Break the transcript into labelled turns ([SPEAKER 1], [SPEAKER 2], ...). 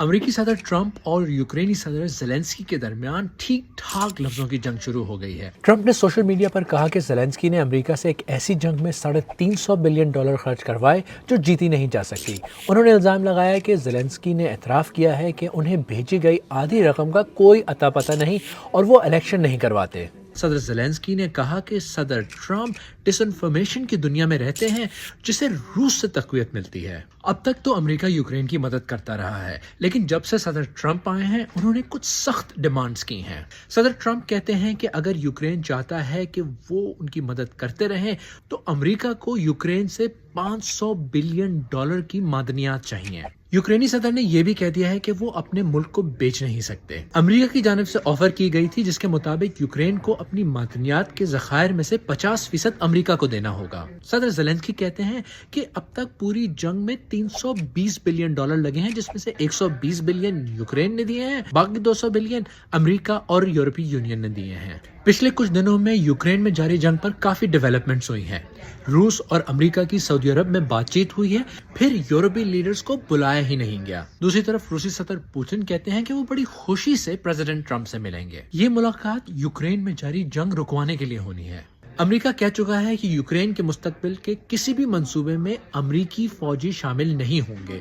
[SPEAKER 1] امریکی صدر ٹرمپ اور یوکرینی صدر زیلنسکی کے درمیان ٹھیک ٹھاک لفظوں کی جنگ شروع ہو گئی ہے۔ ٹرمپ نے سوشل میڈیا پر کہا کہ زیلنسکی نے امریکہ سے ایک ایسی جنگ میں $350 بلین خرچ کروائے جو جیتی نہیں جا سکتی۔ انہوں نے الزام لگایا کہ زیلنسکی نے اعتراف کیا ہے کہ انہیں بھیجی گئی آدھی رقم کا کوئی اتا پتہ نہیں اور وہ الیکشن نہیں کرواتے۔ صدر زیلنسکی نے کہا کہ صدر ٹرمپ ڈس انفارمیشن کی دنیا میں رہتے ہیں جسے روس سے تقویت ملتی ہے۔ اب تک تو امریکہ یوکرین کی مدد کرتا رہا ہے، لیکن جب سے صدر ٹرمپ آئے ہیں انہوں نے کچھ سخت ڈیمانڈز کی ہیں۔ صدر ٹرمپ کہتے ہیں کہ اگر یوکرین چاہتا ہے کہ وہ ان کی مدد کرتے رہیں تو امریکہ کو یوکرین سے $500 بلین کی معدنیات چاہیے۔ یوکرینی صدر نے یہ بھی کہہ دیا ہے کہ وہ اپنے ملک کو بیچ نہیں سکتے۔ امریکہ کی جانب سے آفر کی گئی تھی جس کے مطابق یوکرین کو اپنی معدنیات کے ذخائر میں سے 50% امریکہ کو دینا ہوگا۔ صدر زیلنسکی کہتے ہیں کہ اب تک پوری جنگ میں $320 بلین لگے ہیں، جس میں سے $120 بلین یوکرین نے دیے ہیں، باقی $200 بلین امریکہ اور یورپی یونین نے دیے ہیں۔ پچھلے کچھ دنوں میں یوکرین میں جاری جنگ پر کافی ڈیولپمنٹس ہوئی ہیں۔ روس اور امریکہ کی سعودی عرب میں بات چیت ہوئی ہے، پھر یورپی لیڈرز کو بلایا ہی نہیں گیا۔ دوسری طرف روسی صدر پوتن کہتے ہیں کہ وہ بڑی خوشی سے پریزیڈنٹ ٹرمپ سے ملیں گے۔ یہ ملاقات یوکرین میں جاری جنگ رکوانے کے لیے ہونی ہے۔ امریکہ کہہ چکا ہے کہ یوکرین کے مستقبل کے کسی بھی منصوبے میں امریکی فوجی شامل نہیں ہوں گے۔